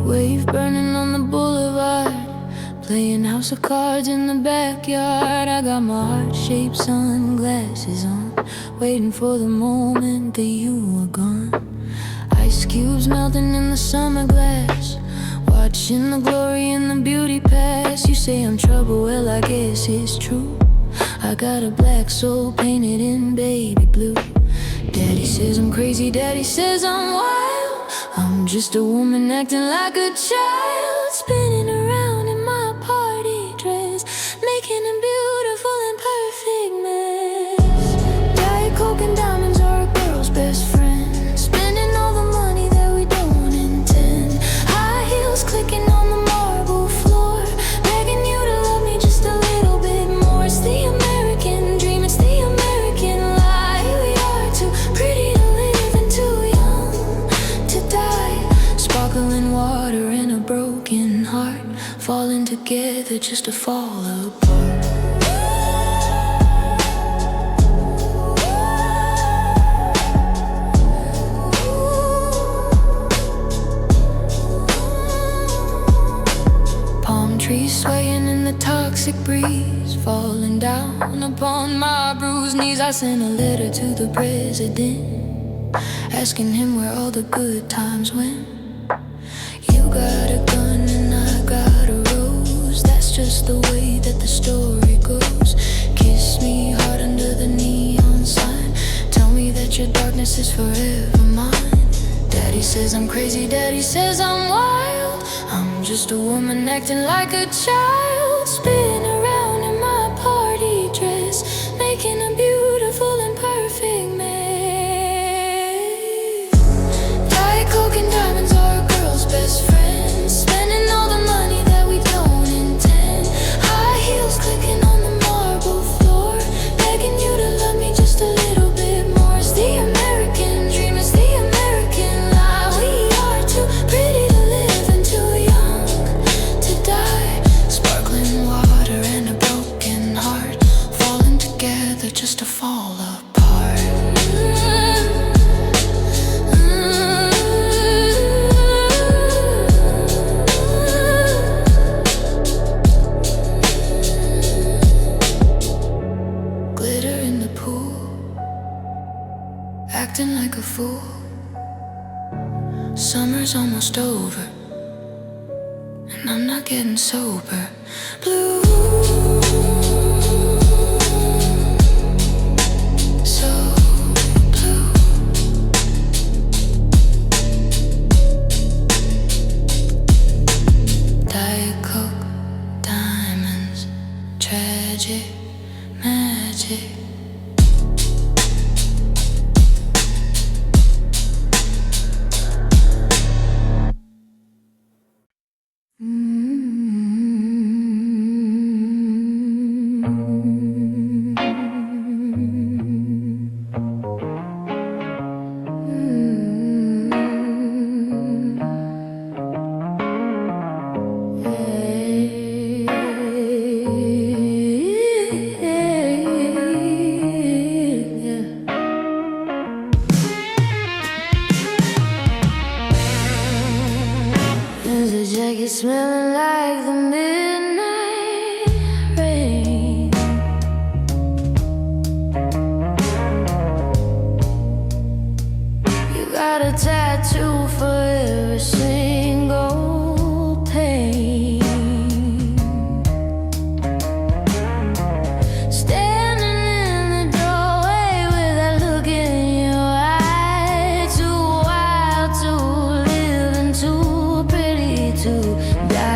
Wave burning on the boulevard, playing house of cards in the backyard. I got my heart-shaped sunglasses on, waiting for the moment that you were gone. Ice cubes melting in the summer glass, watching the glory and the beauty pass. You say I'm trouble, well I guess it's true. I got a black soul painted in baby blue. Daddy says I'm crazy, daddy says I'm wild. I'm just a woman acting like a child, spinning around in my party dress, making a beautiful and perfect mess. Diet Coke and diamonds are a girl's best friend, spending all the money that we don't intend. High heels clicking on the marble floor, begging you to love me just a little bit more. It's the American dream, it's the American lie. We are too pretty to live and too young to die. Sparkling water and a broken heart, falling together just to fall apart. Palm trees swaying in the toxic breeze, falling down upon my bruised knees. I sent a letter to the president, asking him where all the good times went. You got a gun and I got a rose, that's just the way that the story goes. Kiss me hard under the neon sign, tell me that your darkness is forever mine. Daddy says I'm crazy, daddy says I'm wild. I'm just a woman acting like a child, spinning around in my party dress, making a beautiful and perfect mess. Diet Coke and diamonds are a girl's best friend, spending all the money that we don't intend. High heels clicking on the marble floor, begging you to love me just a little bit more. It's the American dream, it's the American lie. We are too pretty to live and too young to die. Sparkling water and a broken heart, falling together just to fall apart. Glitter in the pool, acting like a fool. Summer's almost over, and I'm not getting sober. Blue, so blue. Diet Coke, diamonds, tragic magic. There's a jacket smelling like the midnight rain. You got a tattoo for every single pain. Standing in the doorway with that look in your eye, too wild to live and too pretty to die.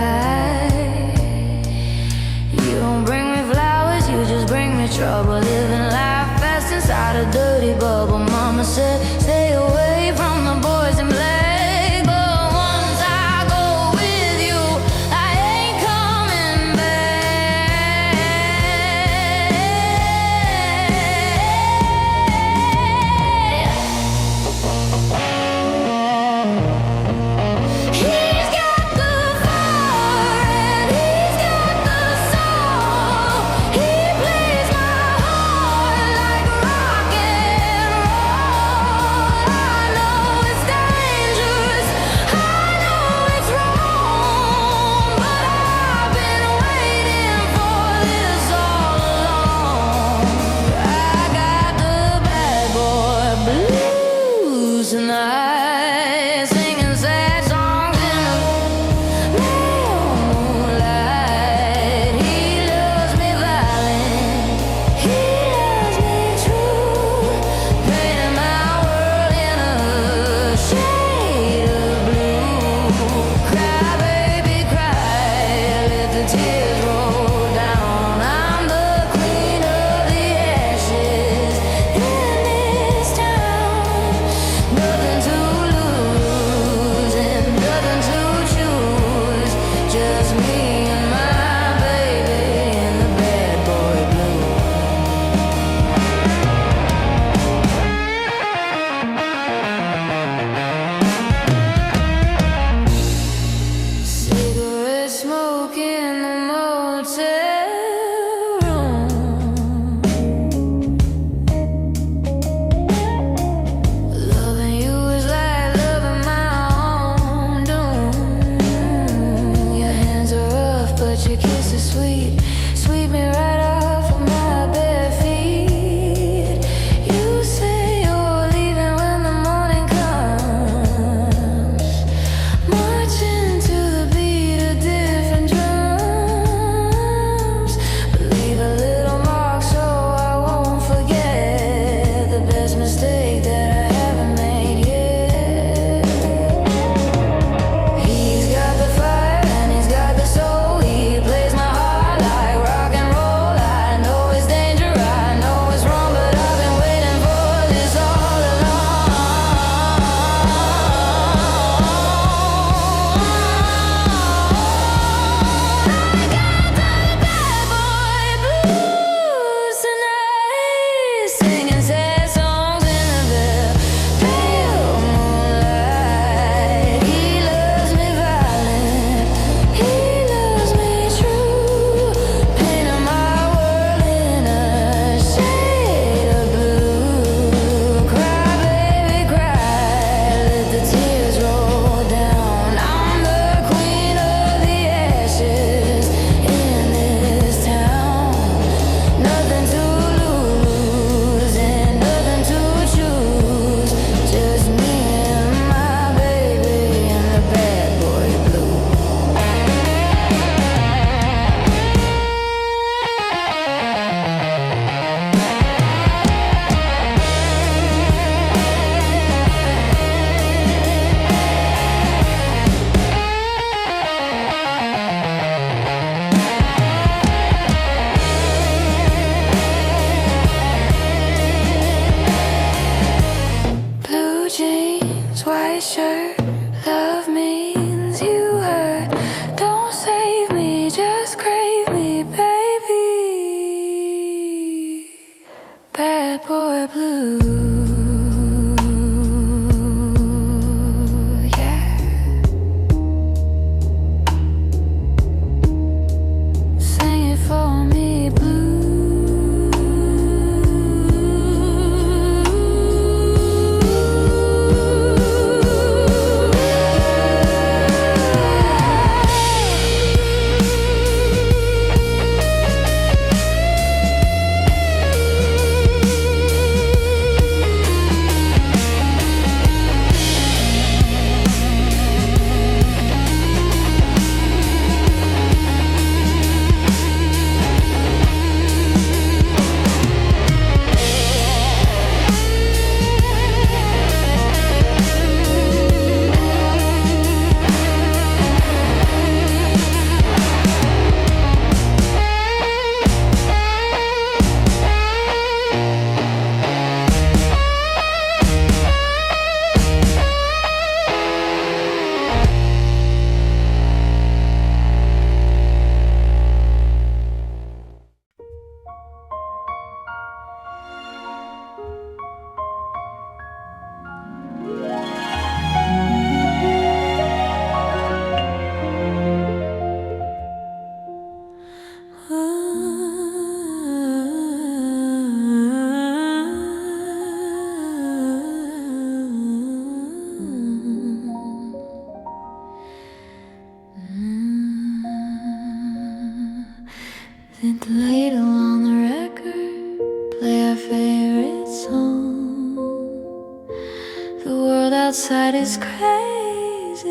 outside is crazy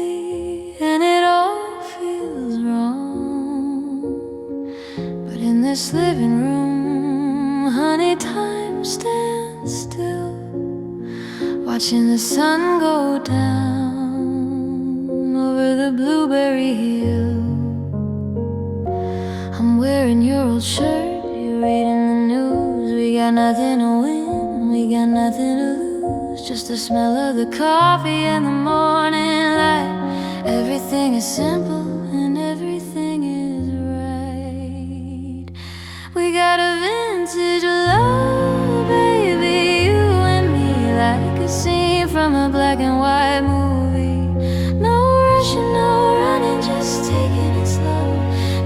and it all feels wrong, but in this living room, honey, time stands still, watching the sun go down over the blueberry hill. I'm wearing your old shirt, you're reading the news. We got nothing to win, we got nothing to lose, just the smell of the coffee and the morning light. Everything is simple and everything is right. We got a vintage love, baby, you and me, like a scene from a black and white movie. No rushing, no running, just taking it slow,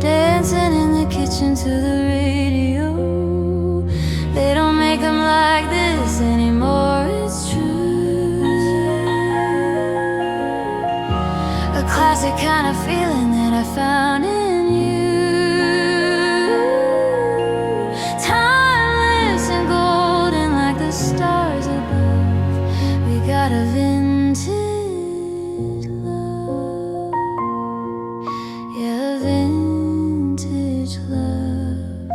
dancing in the kitchen to the radio. They don't make them like this anymore, it's true. A classic kind of feeling that I found in you. Timeless and golden like the stars above. We got a vintage love. Yeah, a vintage love.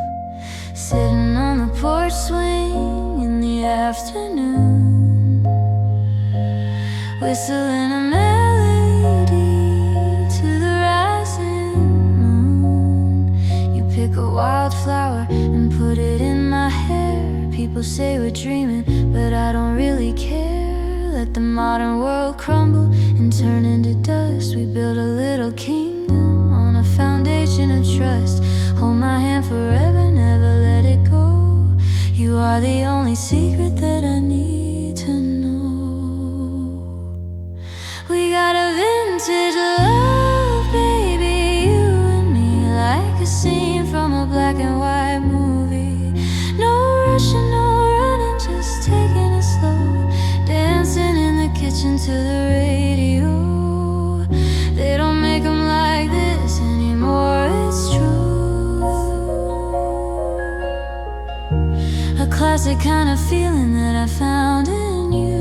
Sitting on the porch swing in the afternoon, whistling a melody to the rising moon. You pick a wildflower and put it in my hair. People say we're dreaming, but I don't really care. Let the modern world crumble and turn into dust. We build a little kingdom on a foundation of trust. Hold my hand forever, never let it go. You are the only secret that I need to know. We got a vintage love, baby, you and me, like a scene from a black and white movie. No rushing, no running, just taking it slow, dancing in the kitchen to the radio. They don't make them like this anymore, it's true. A classic kind of feeling that I found in you.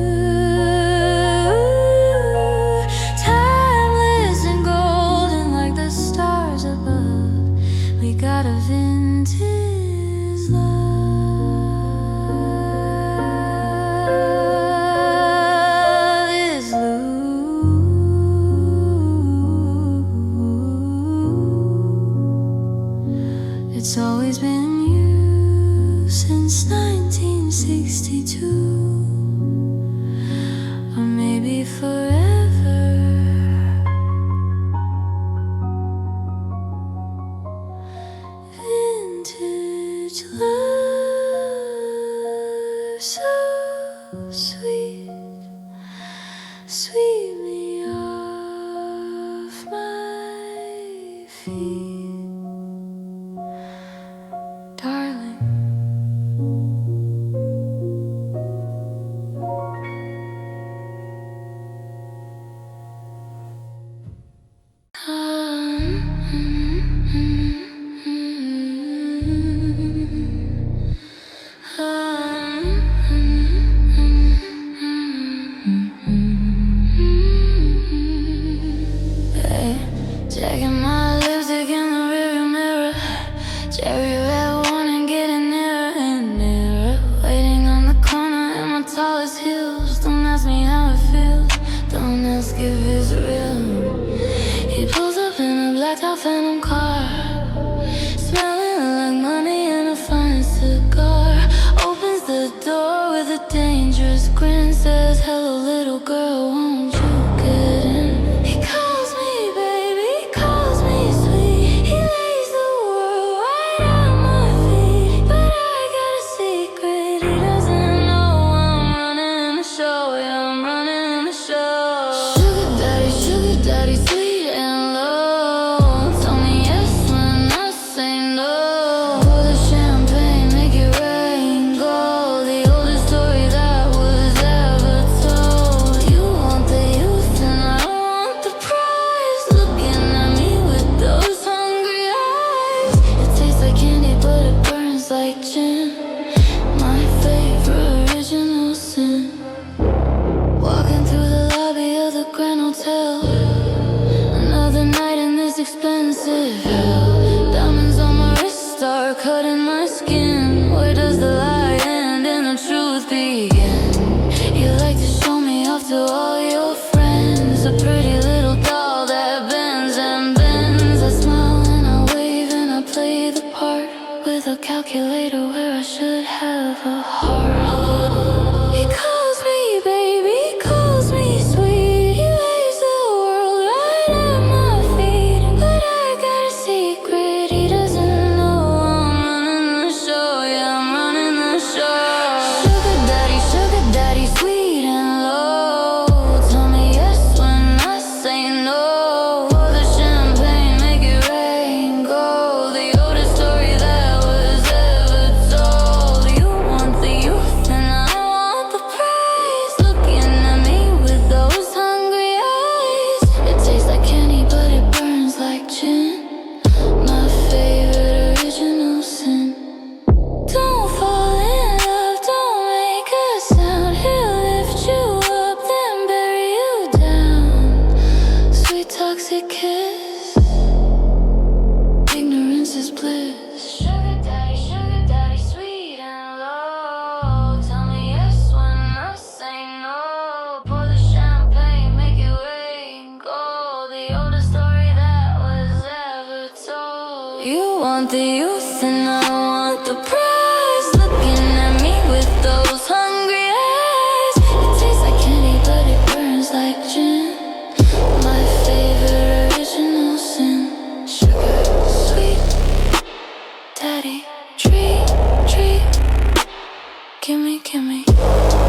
Timeless and golden like the stars above. We got a vintage love is blue. It's always been you since 1962, or maybe forever. Vintage love, so sweet, sweep me off my feet, darling. Checking my lipstick in the rearview mirror, cherry red one and getting nearer and nearer. Waiting on the corner in my tallest heels. Don't ask me how it feels, don't ask if it's real. He pulls up in a blacked out phantom car, smelling like money and a fine cigar. Opens the door with a dangerous grin, says, hello little girl, won't you get in? He calls me baby, calls me sweet. He lays the world right at my feet, but I got a secret he doesn't know. I'm running the show, yeah, I'm running the show. Sugar daddy, sweet and low. Tell me yes when I say no. Pour the champagne, make it rain gold. The oldest story that was ever told. expensive hell. Diamonds on my wrist start cutting my skin. Where does the lie end and the truth begin? You like to show me off to all your friends, a pretty little doll that bends and bends. I smile and I wave and I play the part with a calculator where I should have a heart. He calls me baby, calls me sweet. He lays the world right at my feet, but I got a secret he doesn't know. I'm running the show, yeah, I'm running the show. Sugar daddy, sweet and low. Tell me yes when I say no. Pour the champagne, make it rain gold. The oldest story that was ever told. You want the youth and I want the prize. Looking at me with those hungry eyes. It tastes like candy but it burns like gin. My favorite original sin. Don't fall in love, don't make a sound. He'll lift you up, then bury you down. Sweet toxic kiss, ignorance is bliss. Sugar daddy, sweet and low. Tell me yes when I say no. Pour the champagne, make it rain gold. The oldest story that was ever told. You want the youth and I want the prize. Looking at me with those hungry eyes. It tastes like candy but it burns like gin. My favorite original sin. Sugar, sweet daddy, treat. Gimme more.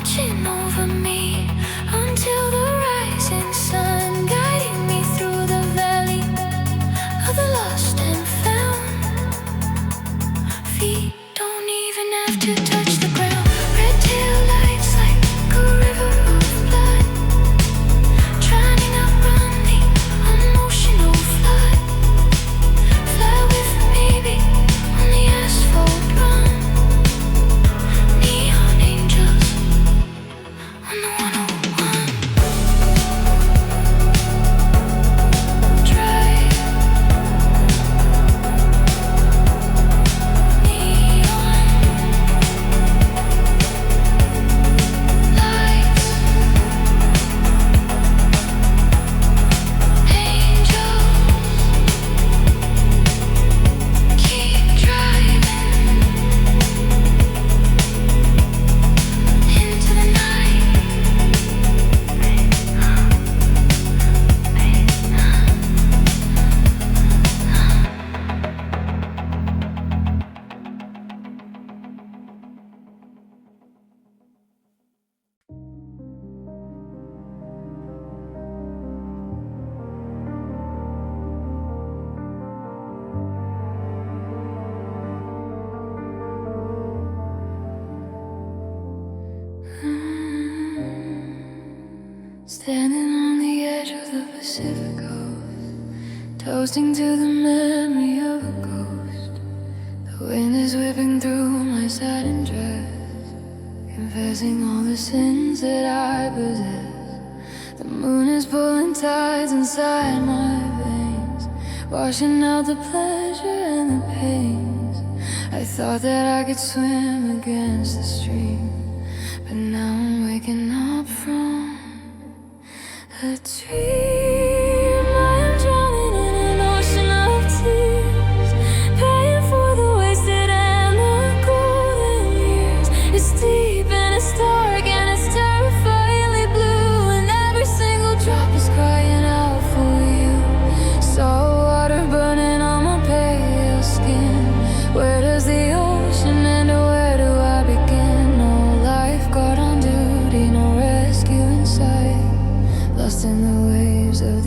watching over me until the rising sun, guiding me through the valley of the lost and found. Feet don't even have to touch the ground. Red tail lights like a river of blood, drowning out run the emotional flood. Fly with me, baby, on the asphalt run. Neon angels on the 101. Drive. Neon lights. Angels. Keep driving into the night. Standing on the edge of the Pacific Coast, toasting to the memory of a ghost. The wind is whipping through my satin dress, confessing all the sins that I possess. The moon is pulling tides inside my veins, washing out the pleasure and the pains. I thought that I could swim against the stream, but now I'm waking up from a dream. I am drowning in an ocean of tears, paying for the wasted and the golden years. It's deep and it's dark and it's terrifyingly blue, and every single drop is crying out for you. Salt water burning on my pale skin. Where does the ocean end or where do I begin? No lifeguard on duty, no rescue in sight. Lost in the waves of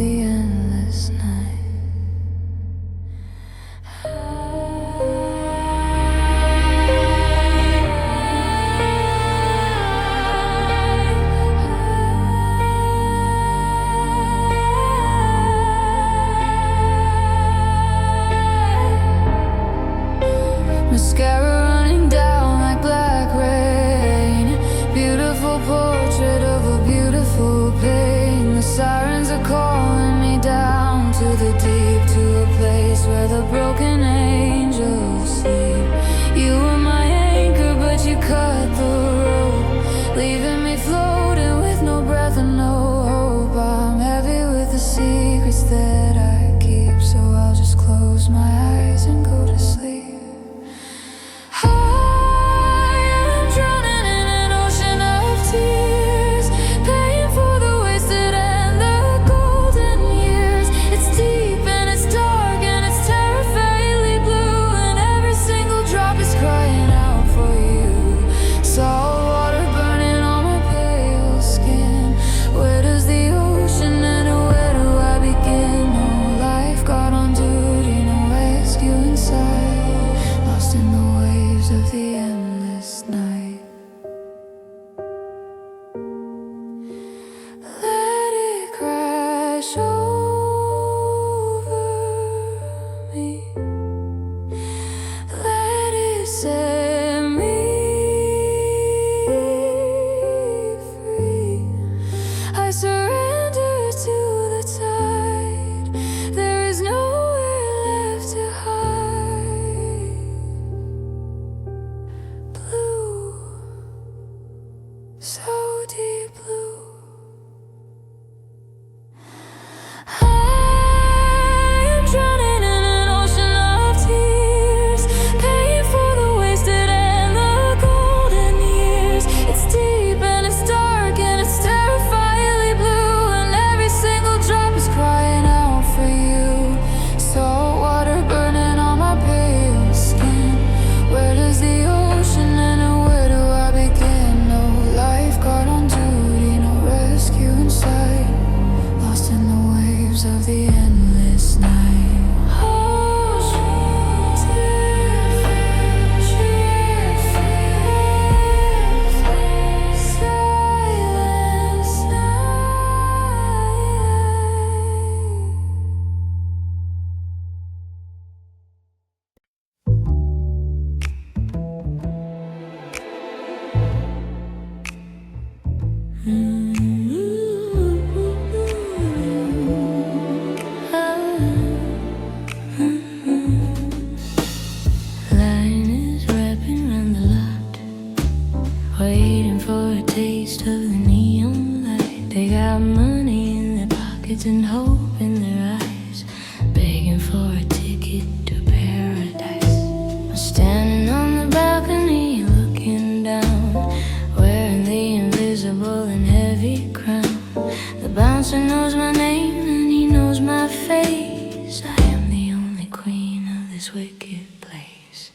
instant hope in their eyes, begging for a ticket to paradise. I'm standing on the balcony looking down, wearing the invisible and heavy crown. The bouncer knows my name and he knows my face. I am the only queen of this wicked place.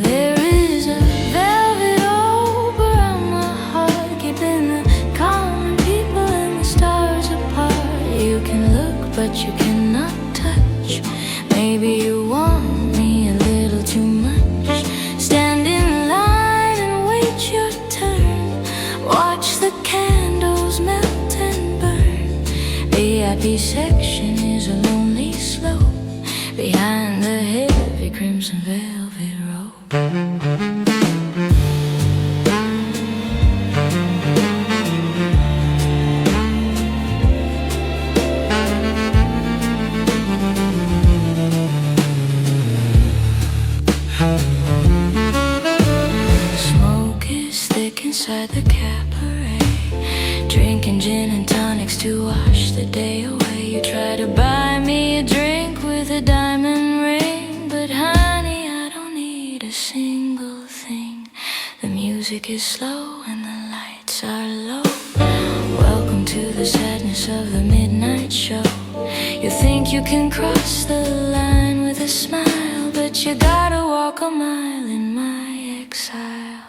There is a velvet rope around my heart, keeping the common people and the stars apart. You can look but you cannot touch. Maybe you want me a little too much. Stand in line and wait your turn. Watch the candles melt and burn. VIP section is a lonely slope behind the heavy crimson velvet rope. Smoke is thick inside the cabaret, drinking gin and tonics to wash the day away. You try to buy me a drink with a diamond ring, but honey, I don't need a single thing. The music is slow and the lights are low. Welcome to the sadness of the midnight show. You think you can cross the line with a smile, but you gotta walk a mile in my exile.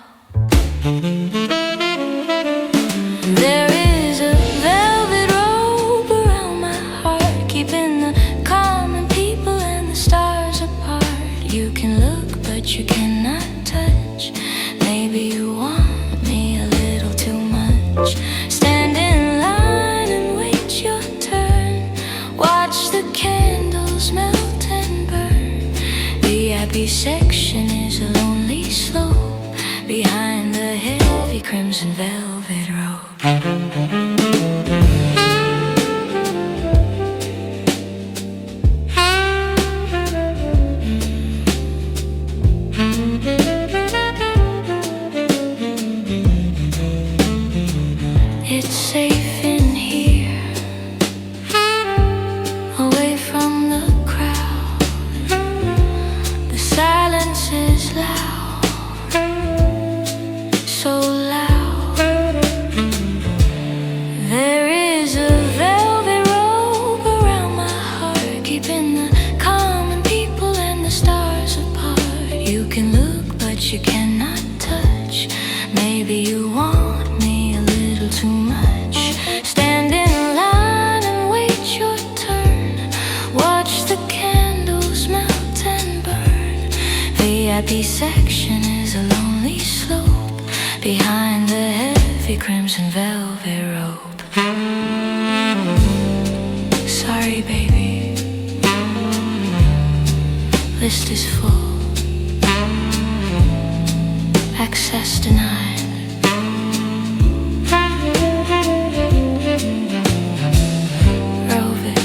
There is a velvet rope around my heart, keeping the common people and the stars apart. You can look but you cannot touch. Maybe you want me a little too much. Stand in line and wait your turn. Watch the candles melt and burn. VIP section is a lonely slope behind the heavy crimson velvet rope. It's safe in here, away from the crowd. The silence is loud, so loud. There is a velvet rope around my heart, keeping the common people and the stars apart. You can look but you cannot touch. Maybe you want me a little too much. Stand in line and wait your turn. Watch the candles melt and burn. VIP section is a lonely slope behind the heavy crimson velvet rope. Sorry, baby, list is full. Access denied. Rove it.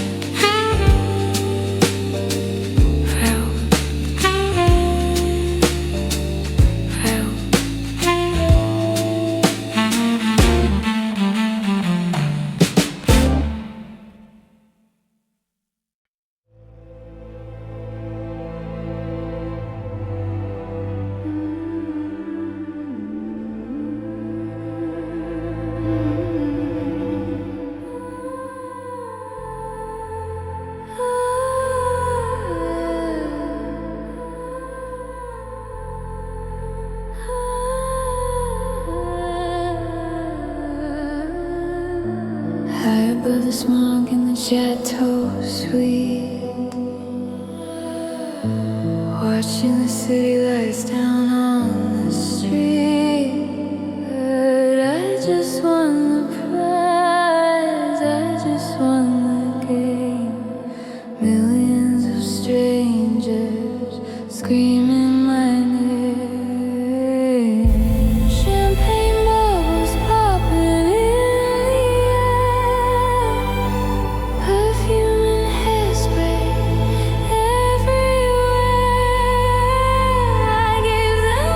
High above the smog in the chateau suite, watching the city lights down on the street. But I just won the prize, I just won the game. Millions of strangers screaming my name. Champagne bubbles popping in the air, perfume and hairspray everywhere. I gave them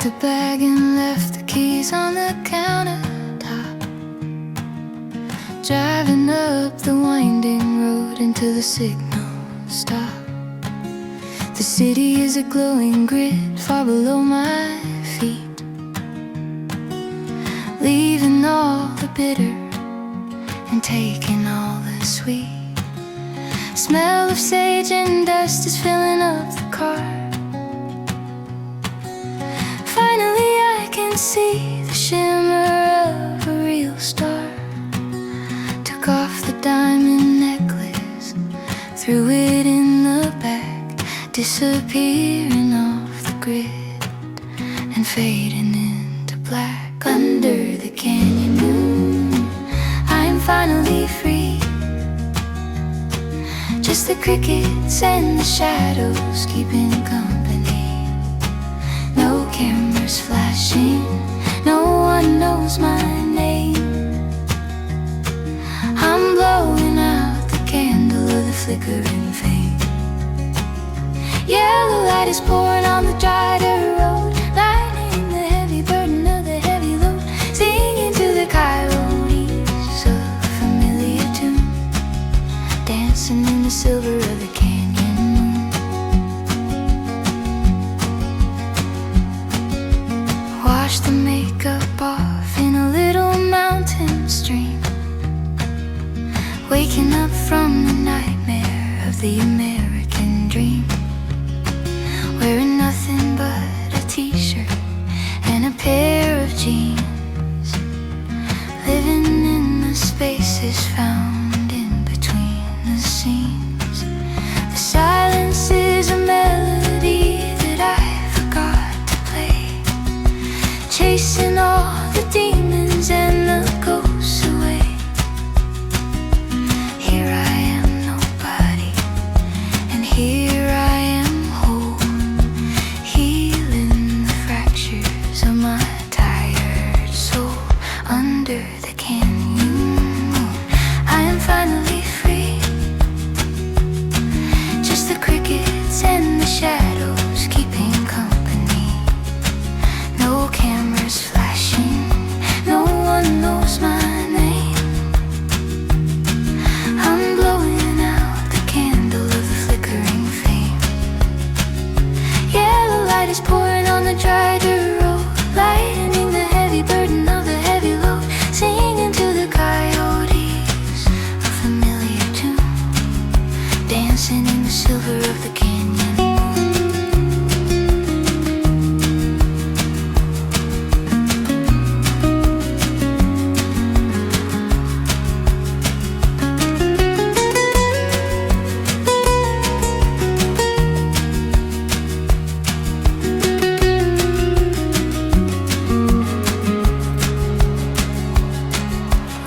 packed a bag and left the keys on the countertop. Driving up the winding road into the signal stop. The city is a glowing grid far below my feet, leaving all the bitter and taking all the sweet. Smell of sage and dust is filling up the car. Finally I can see the shimmer of a real star. Took off the diamond necklace, threw it in the bag, disappearing off the grid and fading into black. Under the canyon moon, I'm finally free. Just the crickets and the shadows keeping company. No cameras flashing, no one knows my name. I'm blowing out the candle of the flickering flame. Yellow light is pouring on the dry dirt road, lightening the heavy burden of the heavy load, singing to the coyotes a familiar tune, dancing in the silver of the canyon moon. Wash the makeup off in a little mountain stream, waking up from the nightmare of the American dream, wearing nothing but a t-shirt and a pair of jeans, living in the spaces found in between the scenes. The silence is a melody that I forgot to play, chasing all the demons and the ghosts away. Here I am nobody, and here I am whole, healing the fractures of my tired soul. Under the canyon moon, I am finally free. Just the crickets and the shadows keeping company. No cameras flashing, no one knows my name. I'm blowing out the candle of the flickering flame. Yellow light is pouring on the dry dirt road, lightening the heavy burden of the heavy load, singing to the coyotes a familiar tune, dancing in the silver of the canyon moon.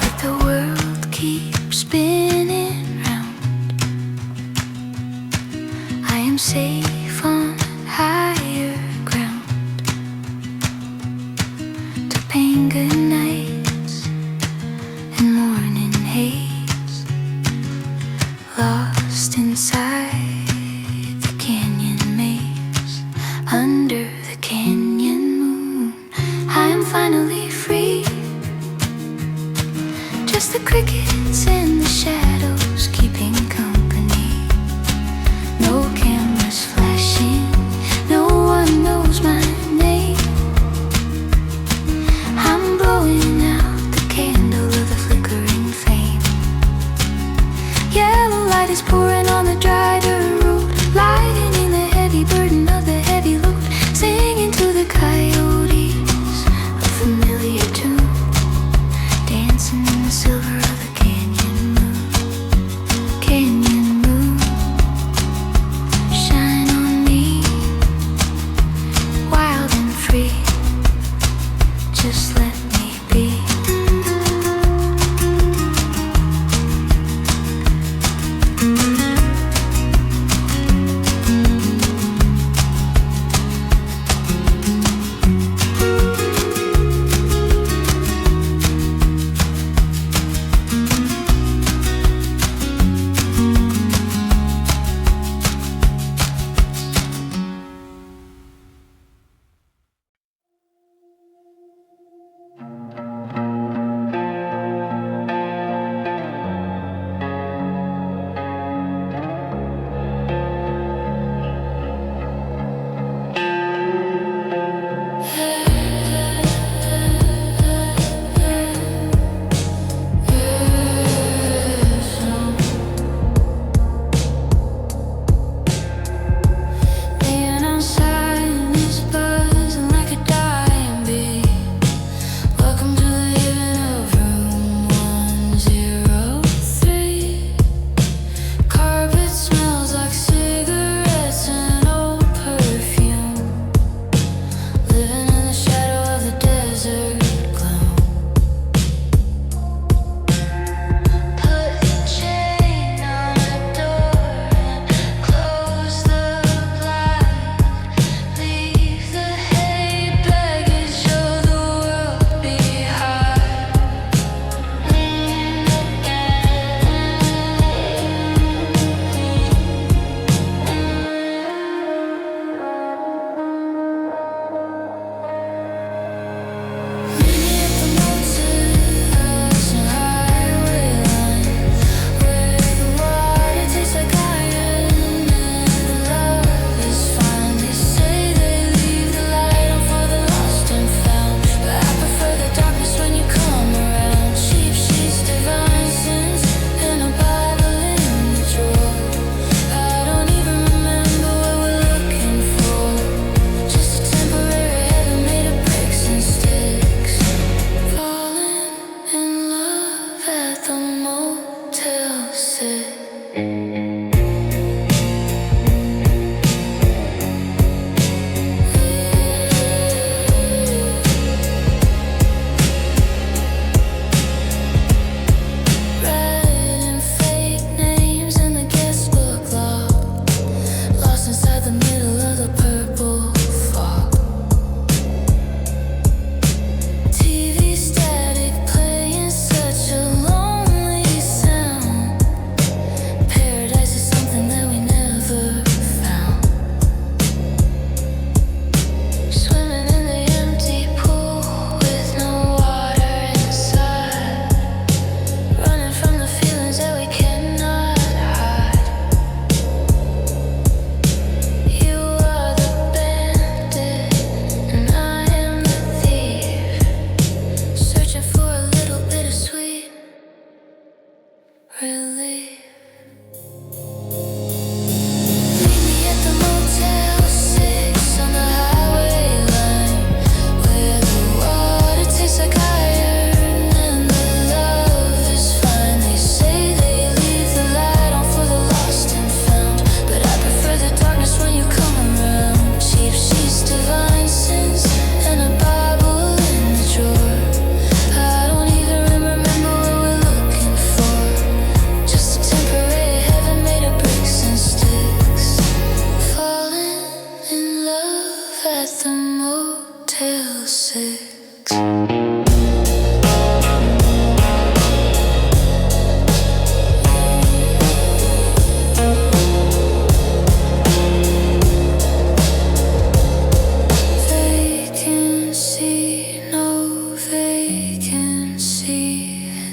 Let the world keep spinning round. I am safe on higher ground. To pain good nights and morning haze, lost inside the canyon maze. Under the canyon moon, I am finally free. Just the crickets and the shadows keeping company. No cameras flashing, no one knows my name. I'm blowing out the candle of the flickering flame. Yellow light is pouring on the dry dirt road, lightening the heavy burden of the heavy load, singing to the coyotes a familiar tune, dancing in the silver of the canyon. the Motel 6. Vacancy, no vacancy.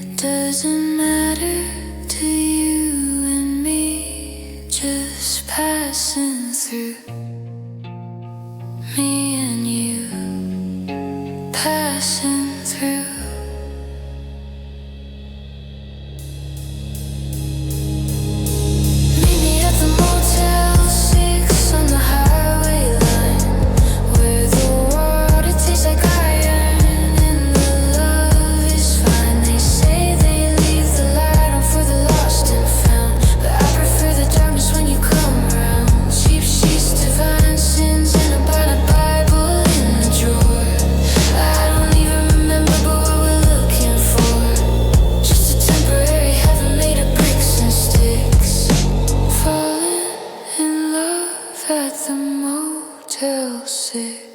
It doesn't matter to you and me. Just passing through. Me and you passing through. Meet me at the Motel 6 on the highway line, where the water tastes like iron and the love is fine. They say they leave the light on for the lost and found, but I prefer the darkness when you come around. Cheap sheets, divine sins, and a Bible in the drawer. I don't even remember but what we're looking for. Just a temporary heaven made of bricks and sticks. Falling in love at the Motel 6.